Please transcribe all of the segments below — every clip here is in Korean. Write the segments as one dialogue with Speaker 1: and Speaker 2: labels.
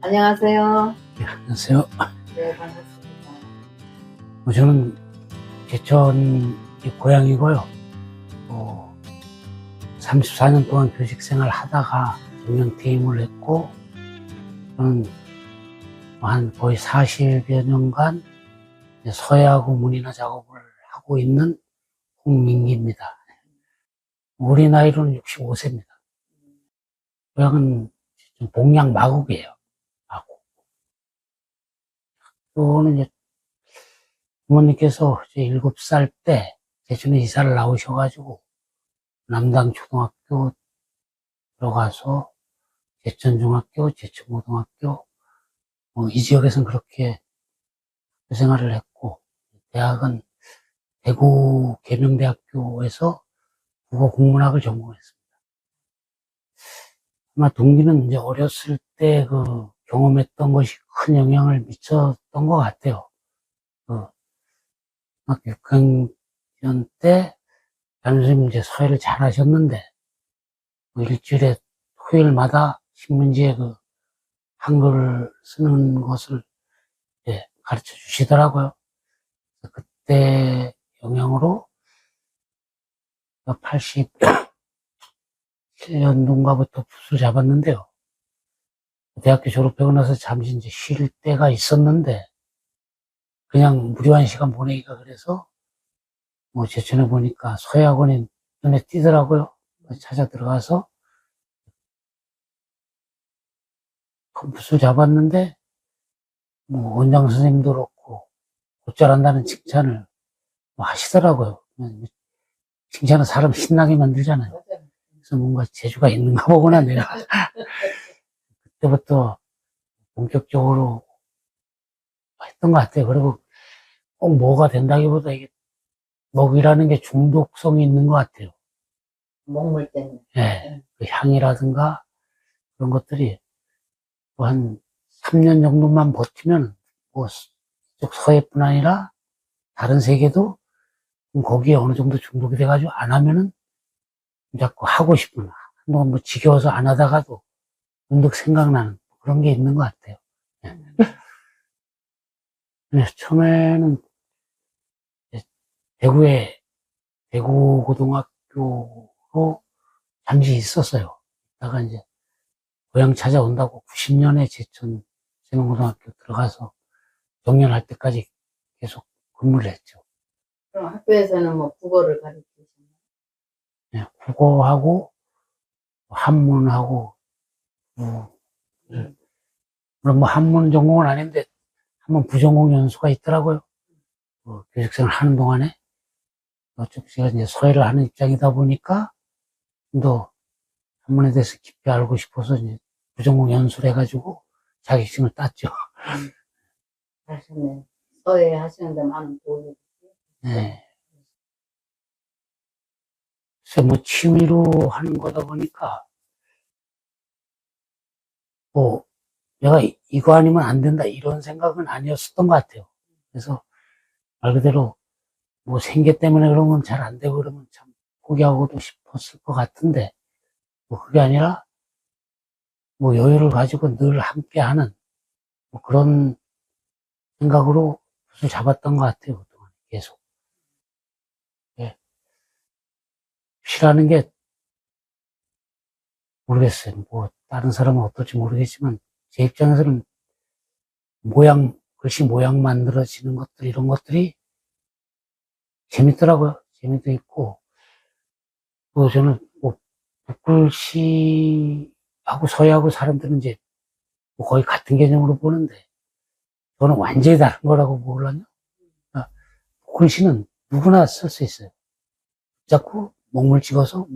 Speaker 1: 안녕하세요.
Speaker 2: 네, 안녕하세요.
Speaker 1: 네, 반갑습니다.
Speaker 2: 저는 제천이 고향이고요. 34년 동안 교직 생활 하다가 정년 퇴임을 했고, 저는 한 거의 40여 년간 서예하고 문인화 작업을 하고 있는 홍민기입니다. 우리 나이로는 65세입니다. 고향은 봉양 마곡이에요. 마곡. 저는 이제 부모님께서 이제 7살 때 제천에 이사를 나오셔가지고 남당 초등학교 들어가서 제천중학교, 제천고등학교, 이 지역에서는 그렇게 학교 생활을 했고, 대학은 대구 계명대학교에서 국어국문학을 전공했습니다. 아마 동기는 이제 어렸을 때 그 경험했던 것이 큰 영향을 미쳤던 것 같아요. 중학교 6학년 때 담임선생님 이제 서예를 잘 하셨는데, 일주일에 토요일마다 신문지에 그 한글 쓰는 것을 가르쳐 주시더라고요. 그때 영향으로 87년도인가부터 붓을 잡았는데요. 대학교 졸업하고 나서 잠시 이제 쉴 때가 있었는데, 그냥 무료한 시간 보내기가 그래서, 제천에 보니까 서예학원이 눈에 띄더라고요. 찾아 들어가서 붓을 잡았는데, 원장 선생님도 그렇고, 굿 잘한다는 칭찬을 하시더라고요. 칭찬은 사람 신나게 만들잖아요. 그래서 뭔가 재주가 있는가 보구나, 내가. 그때부터 본격적으로 했던 것 같아요. 그리고 꼭 뭐가 된다기보다 이게 먹이라는 게 중독성이 있는 것 같아요.
Speaker 1: 먹물 때문에.
Speaker 2: 예, 그 향이라든가 그런 것들이 한 3년 정도만 버티면 이쪽 서예뿐 아니라 다른 세계도 거기에 어느 정도 중독이 돼가지고 안 하면은 자꾸 하고 싶구나. 한동안 지겨워서 안 하다가도 문득 생각나는 그런 게 있는 것 같아요. 예. 그래서 처음에는 대구 고등학교로 잠시 있었어요. 다가 이제 고향 찾아온다고 90년에 제천 세명고등학교 들어가서 정년할 때까지 계속 근무를 했죠.
Speaker 1: 그럼 학교에서는 국어를 가르치시나요?
Speaker 2: 네, 국어하고 한문하고 물론 한문 전공은 아닌데 한문 부전공 연수가 있더라고요. 교직생활 하는 동안에 어차피 제가 이제 서예를 하는 입장이다 보니까 좀 더 한문에 대해서 깊이 알고 싶어서 이제 부전공 연수를 해가지고 자격증을 땄죠.
Speaker 1: 하시네. 서예 하시는데 많은 도움이
Speaker 2: 네. 그래서 취미로 하는 거다 보니까 내가 이거 아니면 안 된다 이런 생각은 아니었었던 것 같아요. 그래서 말 그대로 생계 때문에 그러면 잘 안 되고 그러면 참 포기하고도 싶었을 것 같은데 그게 아니라 여유를 가지고 늘 함께 하는 그런 생각으로 붓을 잡았던 것 같아요. 그동안 계속. 예. 붓이라는 게 모르겠어요. 다른 사람은 어떨지 모르겠지만 제 입장에서는 글씨 모양 만들어지는 것들 이런 것들이 재밌더라고요. 재미도 있고 저는 붓글씨하고 서예하고 사람들은 이제 거의 같은 개념으로 보는데 저는 완전히 다른 거라고 보거든요. 붓글씨는 누구나 쓸 수 있어요. 자꾸 목물 찍어서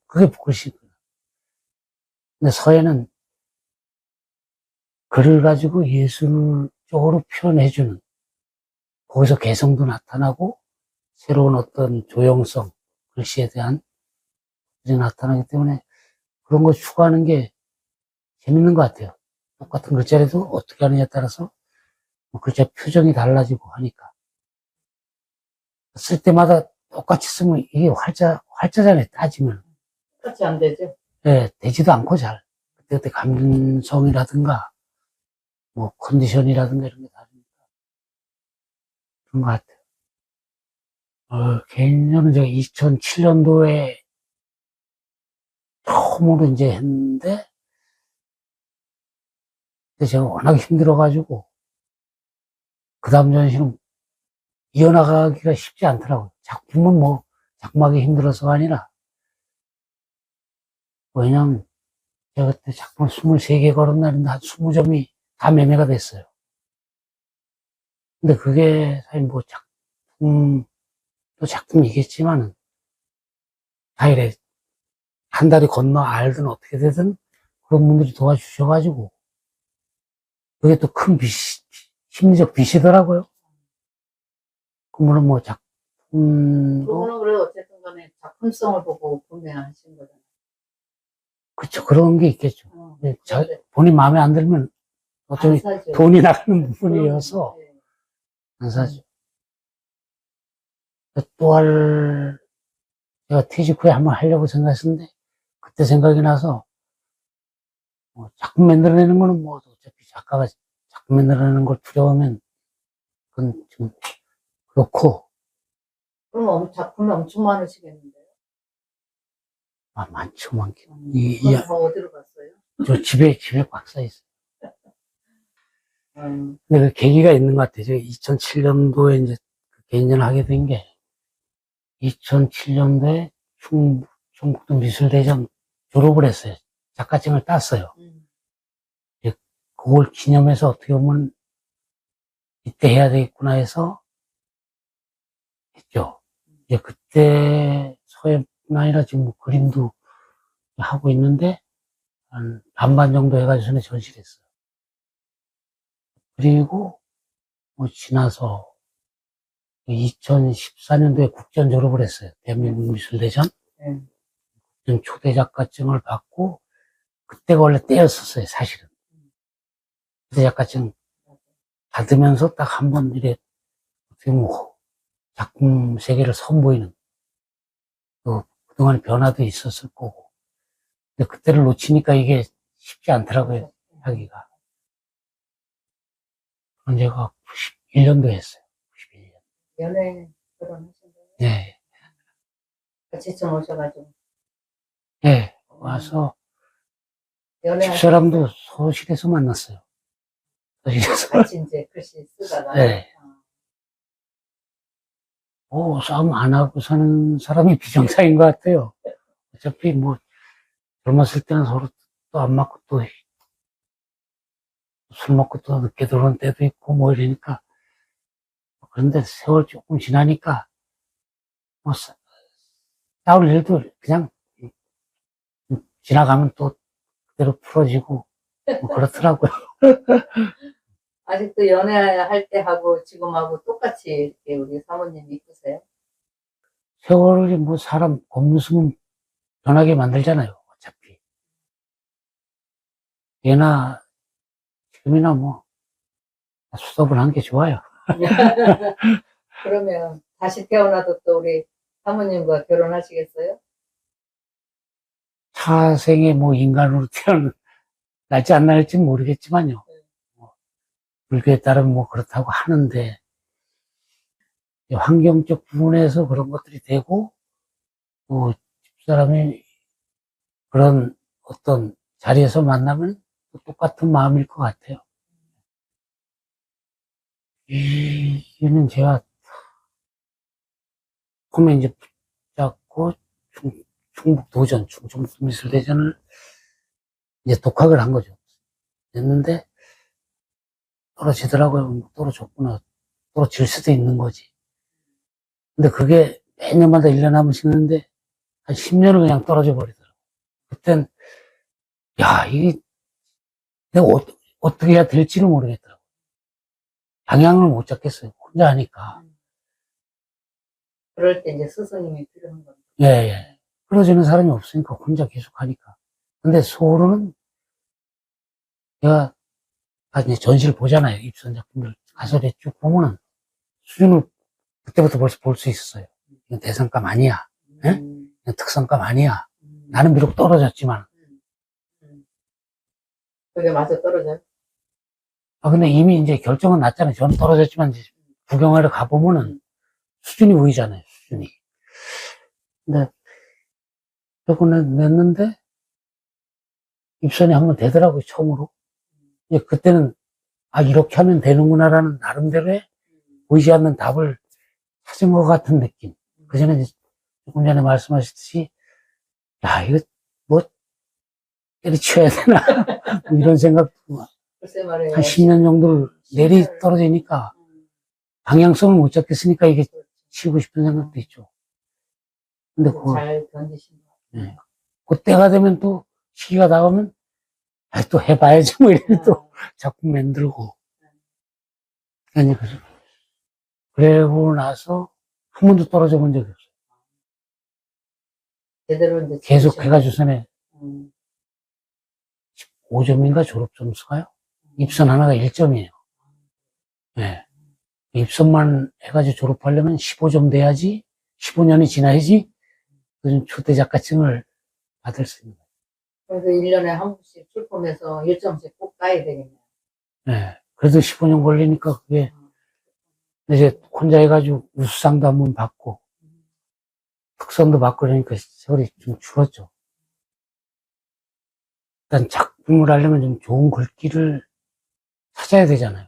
Speaker 2: 그게 붓글씨거든요. 근데 서예는 글을 가지고 예술적으로 표현해주는 거기서 개성도 나타나고 새로운 어떤 조형성 글씨에 대한 것이 나타나기 때문에 그런 거 추구하는 게 재밌는 것 같아요. 똑같은 글자라도 어떻게 하느냐에 따라서 글자 표정이 달라지고 하니까 쓸 때마다 똑같이 쓰면 이게 활자잖아요. 따지면
Speaker 1: 똑같이 안 되죠?
Speaker 2: 되지도 않고 잘 그때 감성이라든가 뭐 컨디션이라든가 이런 게 다르니까 그런 것 같아요. 개인전은 제가 2007년도에 처음으로 이제 했는데, 근데 제가 워낙 힘들어가지고, 그 다음 전시는 이어나가기가 쉽지 않더라고요. 작품은 뭐, 작막이 힘들어서가 아니라, 왜냐면, 제가 그때 작품 23개 걸은 날인데 한 20점이 다 매매가 됐어요. 근데 그게 사실 뭐 또 작품이겠지만은, 다 이래, 한 달이 건너 알든 어떻게 되든 그런 분들이 도와주셔가지고, 그게 또 큰 심리적 빚이더라고요. 그러면 뭐 작품도,
Speaker 1: 그거는 그래도 어쨌든 간에 작품성을 보고 구매하신 거잖아요.
Speaker 2: 그쵸, 그런 게 있겠죠. 근데
Speaker 1: 그런데
Speaker 2: 본인 마음에 안 들면
Speaker 1: 안
Speaker 2: 어차피
Speaker 1: 사죠.
Speaker 2: 돈이 나가는 부분이어서
Speaker 1: 네.
Speaker 2: 안 사죠. 제가 퇴직 후에 한번 하려고 생각했는데, 그때 생각이 나서, 작품 만들어내는 거는 뭐, 어차피 작가가 작품 만들어내는 걸 두려워하면, 그건 좀 그렇고,
Speaker 1: 그럼 작품이 엄청 많으시겠는데요?
Speaker 2: 많죠, 많긴.
Speaker 1: 그건 다 어디로 갔어요?
Speaker 2: 저 집에 꽉 차 있어요.
Speaker 1: 음,
Speaker 2: 근데 그 계기가 있는 것 같아요. 제가 2007년도에 이제 그 개인전을 하게 된 게, 2007년도에 충북도 미술대전 졸업을 했어요. 작가증을 땄어요. 이제 그걸 기념해서 어떻게 보면 이때 해야 되겠구나 해서 했죠. 이제 그때 서예뿐 아니라 지금 뭐 그림도 하고 있는데 한 반반 정도 해가지고 전에 전시를 했어요. 그리고 뭐 지나서 2014년도에 국전 졸업을 했어요. 대한민국 미술대전. 좀 초대 작가증을 받고 그때가 원래 때였었어요, 사실은. 초대 작가증 받으면서 딱 한 번 이래 어떻게 뭐 작품 세계를 선보이는 또 그동안의 변화도 있었을 거고. 근데 그때를 놓치니까 이게 쉽지 않더라고요, 하기가. 그런 제가 91년도 했어요. 91년.
Speaker 1: 연애 결혼하신 거예요?
Speaker 2: 네.
Speaker 1: 같이 좀 오셔가지고.
Speaker 2: 네. 와서 집사람도 서울시에서 만났어요. 서울시에서.
Speaker 1: 같이 이제 글씨 쓰다가.
Speaker 2: 네. 싸움 안 하고 사는 사람이 비정상인 것 같아요. 어차피 뭐 젊었을 때는 서로 또 안 맞고 또 술 먹고 또 늦게 들어오는 때도 있고 뭐 이러니까. 그런데 세월 조금 지나니까 뭐 싸울 일도 그냥 지나가면 또 그대로 풀어지고 뭐 그렇더라고요.
Speaker 1: 아직도 연애할 때 하고 지금하고 똑같이 이렇게 우리 사모님 이쁘세요?
Speaker 2: 세월이 뭐 사람 겉모습은 변하게 만들잖아요. 어차피. 예나 지금이나 뭐 수습을 한 게 좋아요.
Speaker 1: 그러면 다시 태어나도 또 우리 사모님과 결혼하시겠어요?
Speaker 2: 차생에 뭐 인간으로 태어날지 안 날지 모르겠지만요. 뭐 불교에 따르면 뭐 그렇다고 하는데 환경적 부분에서 그런 것들이 되고 또 집사람이 그런 어떤 자리에서 만나면 똑같은 마음일 것 같아요. 이는 제가 처음에 이제 붙잡고 충북도전, 충북미술대전을 이제 독학을 한 거죠. 했는데 떨어지더라고요. 떨어졌구나. 떨어질 수도 있는 거지. 근데 그게 매년마다 1년 한 번씩 있는데 한 10년을 그냥 떨어져 버리더라고요. 그땐 야, 이게 내가 어떻게 해야 될지를 모르겠더라고요. 방향을 못 잡겠어요. 혼자 하니까.
Speaker 1: 그럴 때 이제 스승님이 필요한 겁니다.
Speaker 2: 예, 예. 끌어주는 사람이 없으니까 혼자 계속 하니까. 근데 소로는 제가 이제 전시를 보잖아요. 입선 작품들 가서 쭉 보면은 수준을 그때부터 벌써 볼 수 있었어요. 이건 대상감 아니야. 예? 이건 특성감 아니야. 나는 비록 떨어졌지만.
Speaker 1: 그게 맞아 떨어져요?
Speaker 2: 근데 이미 이제 결정은 났잖아요. 저는 떨어졌지만 이제 구경하러 가보면은 수준이 보이잖아요, 수준이. 근데 조금 냈는데 입선이 한번 되더라고요, 처음으로. 이제 그때는 이렇게 하면 되는구나라는 나름대로의 보이지 않는 답을 찾은 것 같은 느낌. 그 전에 조금 전에 말씀하셨듯이, 야, 이거 뭐 때려치워야 되나? 뭐 이런 생각,
Speaker 1: 글쎄 말이에요.
Speaker 2: 한 10년 정도를 내리 떨어지니까 방향성을 못 잡겠으니까 이게 치고 싶은 생각도 있죠. 근데
Speaker 1: 잘 견디신 것 같아요.
Speaker 2: 네. 그때가 되면 또 시기가 나오면 또 해봐야지 뭐 이런 또 자꾸 만들고. 아니, 그러고 나서 한 번도 떨어져 본 적이 없어요.
Speaker 1: 제대로 이제
Speaker 2: 계속 해가지고서는
Speaker 1: 음.
Speaker 2: 5점인가 졸업 점수가요? 입선 하나가 1점이에요. 네. 입선만 해가지고 졸업하려면 15점 돼야지, 15년이 지나야지, 요즘 초대작가증을 받을 수 있는 거예요.
Speaker 1: 그래서 1년에 한 번씩 출품해서 1점씩 꼭 따야 되겠네요.
Speaker 2: 네. 그래도 15년 걸리니까 그게, 이제 혼자 해가지고 우수상도 한번 받고, 특선도 받고 그러니까 세월이 좀 줄었죠. 일단 작품을 하려면 좀 좋은 글귀를 찾아야 되잖아요.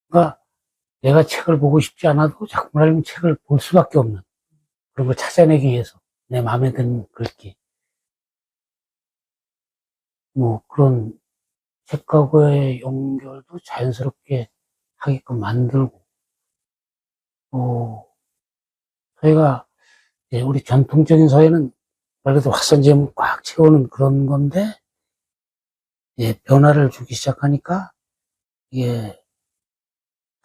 Speaker 2: 그러니까 내가 책을 보고 싶지 않아도 작품을 하려면 책을 볼 수밖에 없는 그런 걸 찾아내기 위해서 내 마음에 드는 글귀. 뭐 그런 책하고의 연결도 자연스럽게 하게끔 만들고, 저희가 이제 우리 전통적인 서예는 말 그대로 확선제목 꽉 채우는 그런 건데, 이제 변화를 주기 시작하니까 이게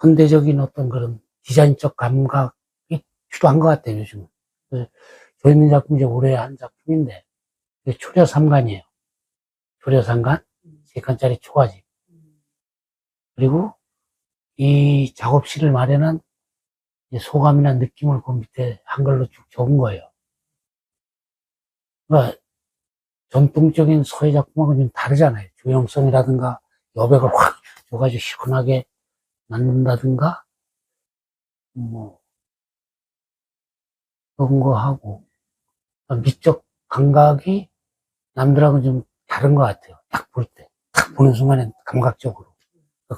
Speaker 2: 현대적인 어떤 그런 디자인적 감각이 필요한 것 같아요, 요즘은. 저 있는 작품 이제 올해 한 작품인데, 초려 3간이에요. 초려 3간, 3칸짜리 초가집. 그리고 이 작업실을 마련한 소감이나 느낌을 그 밑에 한글로 쭉 적은 거예요. 그러니까 전통적인 서예 작품하고는 좀 다르잖아요. 조형성이라든가 여백을 확 줘가지고 시원하게 만든다든가, 뭐, 그런 거 하고, 미적 감각이 남들하고는 좀 다른 것 같아요. 딱 볼 때. 딱 보는 순간에 감각적으로.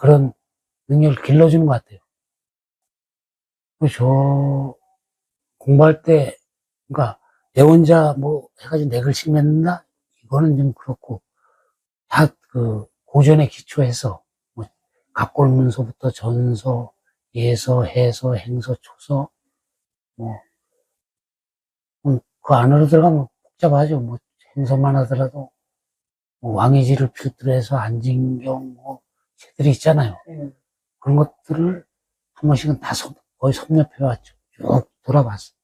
Speaker 2: 그런 능력을 길러주는 것 같아요. 저 공부할 때, 그러니까 내 혼자 뭐 해가지고 내 글씨 맺는다? 이거는 좀 그렇고, 다 그 고전에 기초해서, 뭐 갑골문서부터 전서, 예서, 해서, 행서, 초서, 뭐, 그 안으로 들어가면 복잡하죠. 뭐, 행서만 하더라도, 뭐 왕의지를 필두로 해서 안진경, 뭐, 책들이 있잖아요. 그런 것들을 한 번씩은 다 거의 섭렵해왔죠. 쭉 돌아봤어요.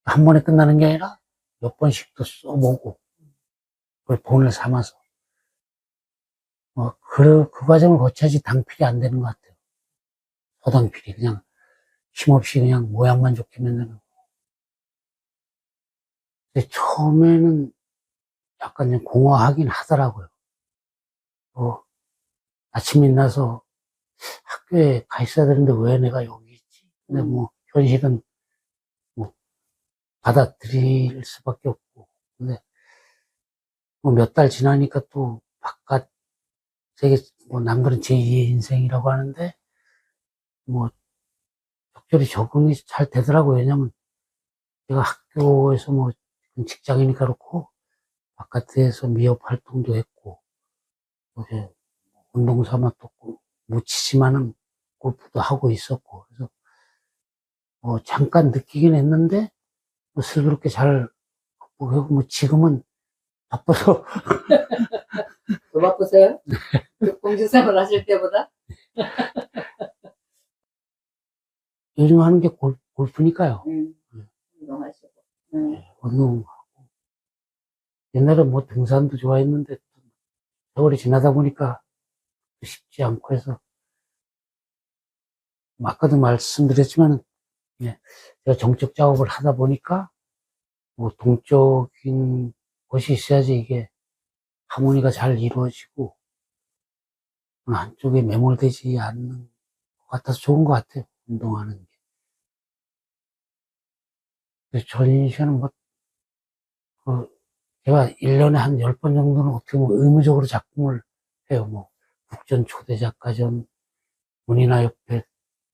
Speaker 2: 한 번에 끝나는 게 아니라 몇 번씩 또 써보고, 그걸 본을 삼아서. 그 과정을 거쳐야지 당필이 안 되는 것 같아요. 서당필이. 그냥 힘없이 그냥 모양만 좋게 만드는 거. 근데 처음에는 약간 좀 공허하긴 하더라고요. 아침 일어나서 학교에 가 있어야 되는데 왜 내가 여기 있지? 근데 뭐, 현실은 뭐, 받아들일 수밖에 없고. 근데 뭐 몇 달 지나니까 또 바깥 세계, 뭐 남들은 제2의 인생이라고 하는데, 뭐, 적절히 적응이 잘 되더라고요. 왜냐면 제가 학교에서 뭐, 직장이니까 그렇고, 바깥에서 미업 활동도 했고, 이렇게 운동 삼아 또 묻히지만은 골프도 하고 있었고, 그래서 잠깐 느끼긴 했는데, 뭐 슬그럽게 잘 극복하고, 뭐 지금은 바빠서,
Speaker 1: 더 바쁘세요? 공직생활 하실 때보다?
Speaker 2: 요즘 하는 게 골프니까요.
Speaker 1: 운동하시고.
Speaker 2: 운동. 옛날에 뭐 등산도 좋아했는데, 세월이 지나다 보니까 쉽지 않고 해서, 아까도 말씀드렸지만, 제가 정적 작업을 하다 보니까, 뭐 동적인 것이 있어야지 이게 하모니가 잘 이루어지고, 한쪽에 매몰되지 않는 것 같아서 좋은 것 같아요. 운동하는 게. 그래서 전시회는 뭐, 그, 제가 1년에 한 10번 정도는 어떻게 보면 의무적으로 작품을 해요. 뭐, 국전 초대작가전, 문인화협회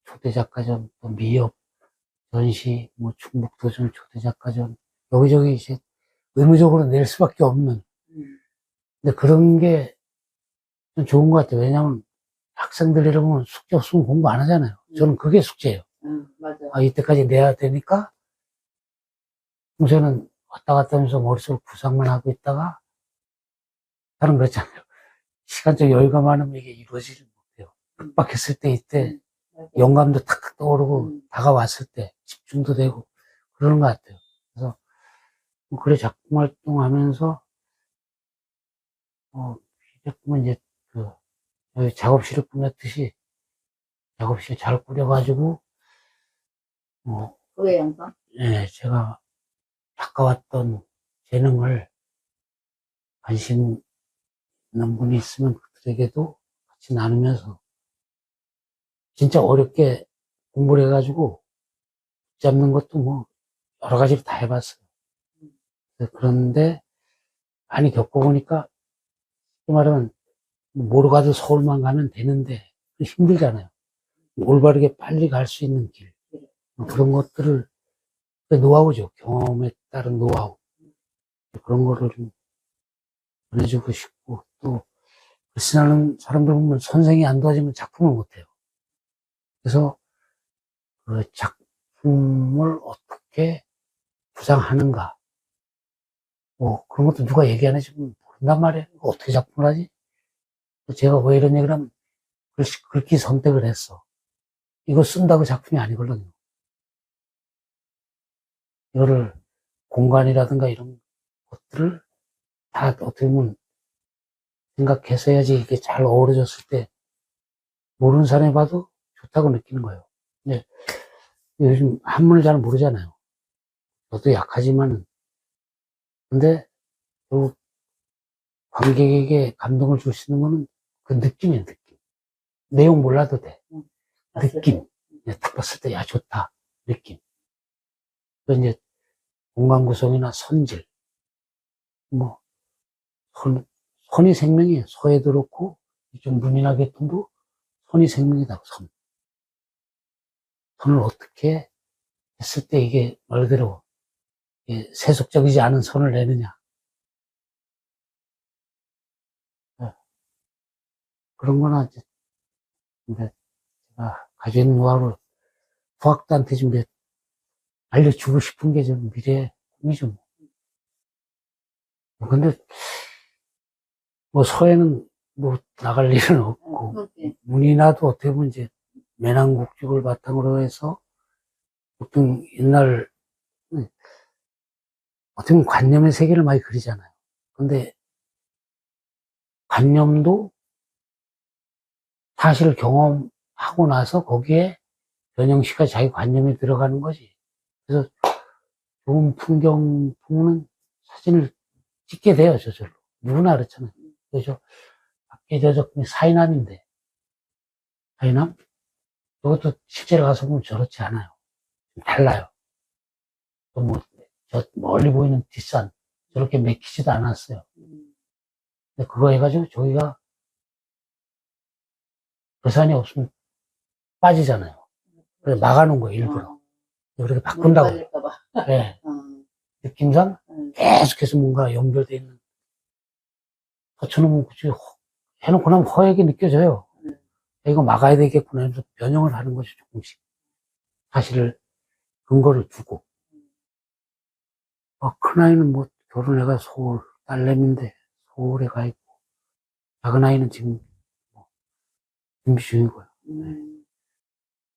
Speaker 2: 초대작가전, 또 미협 전시, 뭐, 충북도전 초대작가전, 여기저기 이제 의무적으로 낼 수밖에 없는. 근데 그런 게 좀 좋은 것 같아요. 왜냐하면 학생들 이러면 숙제 없으면 공부 안 하잖아요. 저는 그게 숙제예요.
Speaker 1: 맞아.
Speaker 2: 아, 이때까지 내야 되니까, 요새는 왔다 갔다 하면서 머릿속으로 구상만 하고 있다가, 다른 그렇잖아요. 시간적 여유가 많으면 이게 이루어지지 못해요. 급박했을 때 이때
Speaker 1: 맞아.
Speaker 2: 영감도 탁탁 떠오르고 다가왔을 때 집중도 되고 그러는 것 같아요. 그래서 뭐 그래 작품 활동하면서 작품은 이제 그 여기 작업실을 꾸몄듯이 작업실 잘 꾸려가지고
Speaker 1: 그게 영상?
Speaker 2: 예, 제가 가까웠던 재능을 관심 있는 분이 있으면 그들에게도 같이 나누면서 진짜 어렵게 공부를 해가지고 잡는 것도 뭐 여러 가지를 다 해봤어요. 그런데 많이 겪어보니까 쉽게 말하면 뭐로 가도 서울만 가면 되는데 힘들잖아요. 올바르게 빨리 갈 수 있는 길 그런 것들을 노하우죠. 경험에 따른 노하우 그런 거를 좀 전해주고 싶고 또 글쓰는 사람들 보면 선생이 안 도와주면 작품을 못해요. 그래서 그 작품을 어떻게 구상하는가 뭐 그런 것도 누가 얘기 안 해주면 모른단 말이에요. 어떻게 작품을 하지? 제가 왜 이런 얘기를 하면 글귀 선택을 했어. 이거 쓴다고 작품이 아니거든요. 이거를 공간이라든가 이런 것들을 다 어떻게 보면 생각해서 해야지 이게 잘 어우러졌을 때 모르는 사람이 봐도 좋다고 느끼는 거예요. 근데 요즘 한문을 잘 모르잖아요. 저도 약하지만은. 근데 또 관객에게 감동을 줄 수 있는 거는 그 느낌이에요, 느낌. 내용 몰라도 돼. 느낌. 그냥 딱 봤을 때, 야, 좋다. 느낌. 그 이제 공간 구성이나 선질. 뭐, 선이 생명이에요. 서에도 그렇고, 좀 문이나 계통도 선이 생명이다, 선. 선을 어떻게 했을 때 이게 말 그대로 세속적이지 않은 선을 내느냐. 네. 그런 거나 이제 제가 가지고 있는 노하우를 부학들한테 좀 알려주고 싶은 게 좀 미래의 꿈이죠. 근데 뭐 서해는 뭐 나갈 일은 없고 문이나도 어떻게 보면 이제 매낭국죽을 바탕으로 해서 보통 옛날 어떻게 보면 관념의 세계를 많이 그리잖아요. 근데 관념도 사실을 경험하고 나서 거기에 변형 씨가 자기 관념에 들어가는 거지. 그래서 좋은 풍경 보면 사진을 찍게 돼요, 저절로. 누구나 그렇잖아요. 그래서 밖에 저 작품이 사이남인데, 사이남? 이것도 실제로 가서 보면 저렇지 않아요. 달라요. 또 뭐, 저 멀리 보이는 뒷산, 저렇게 맥히지도 않았어요. 근데 그거 해가지고 저희가 그 산이 없으면 빠지잖아요. 그래서 막아놓은 거예요, 일부러. 그렇게 바꾼다고. 네. 느낌상 계속해서 뭔가 연결되어 있는. 저는 굳이 해놓고 나면 허하게 느껴져요. 이거 막아야 되겠구나 해서 변형을 하는 거죠, 조금씩. 사실을, 근거를 두고. 큰아이는 뭐 결혼해가 서울, 딸내미인데 서울에 가 있고, 작은아이는 지금 뭐 준비 중이고요.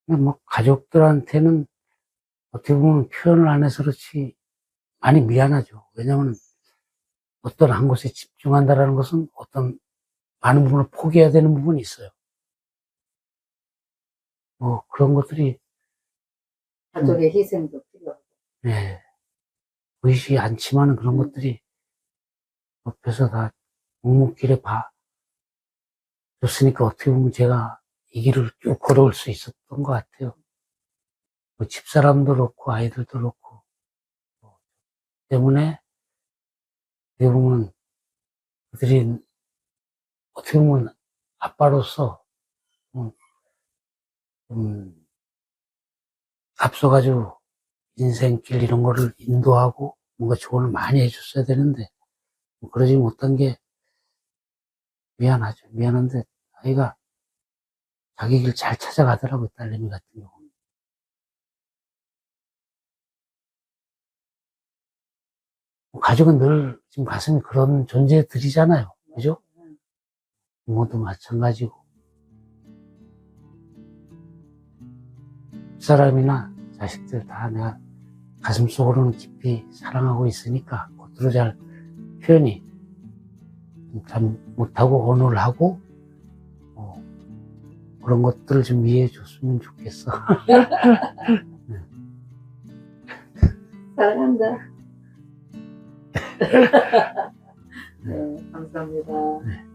Speaker 2: 근데 뭐 가족들한테는 어떻게 보면 표현을 안 해서 그렇지 많이 미안하죠. 왜냐면 어떤 한 곳에 집중한다라는 것은 어떤 많은 부분을 포기해야 되는 부분이 있어요. 뭐 그런 것들이
Speaker 1: 가족의 희생도 필요하고.
Speaker 2: 네, 보이지 않지만은 그런 것들이 옆에서 다 묵묵히를 줬으니까 어떻게 보면 제가 이 길을 쭉 걸어올 수 있었던 것 같아요. 뭐 집사람도 그렇고 아이들도 그렇고 때문에 어떻게 보면 그들이 어떻게 보면 아빠로서 앞서가지고 인생길 이런 거를 인도하고 뭔가 조언을 많이 해줬어야 되는데 뭐 그러지 못한 게 미안하죠. 미안한데 아이가 자기 길 잘 찾아가더라고요. 딸내미 같은 경우는. 가족은 늘 지금 가슴이 그런 존재들이잖아요. 그죠? 부모도 마찬가지고 사람이나 자식들 다 내가 가슴속으로는 깊이 사랑하고 있으니까 겉으로 잘 표현이 잘 못하고 언어를 하고 그런 것들을 좀 이해해 줬으면 좋겠어.
Speaker 1: 사랑한다. 네, 감사합니다.
Speaker 2: 네.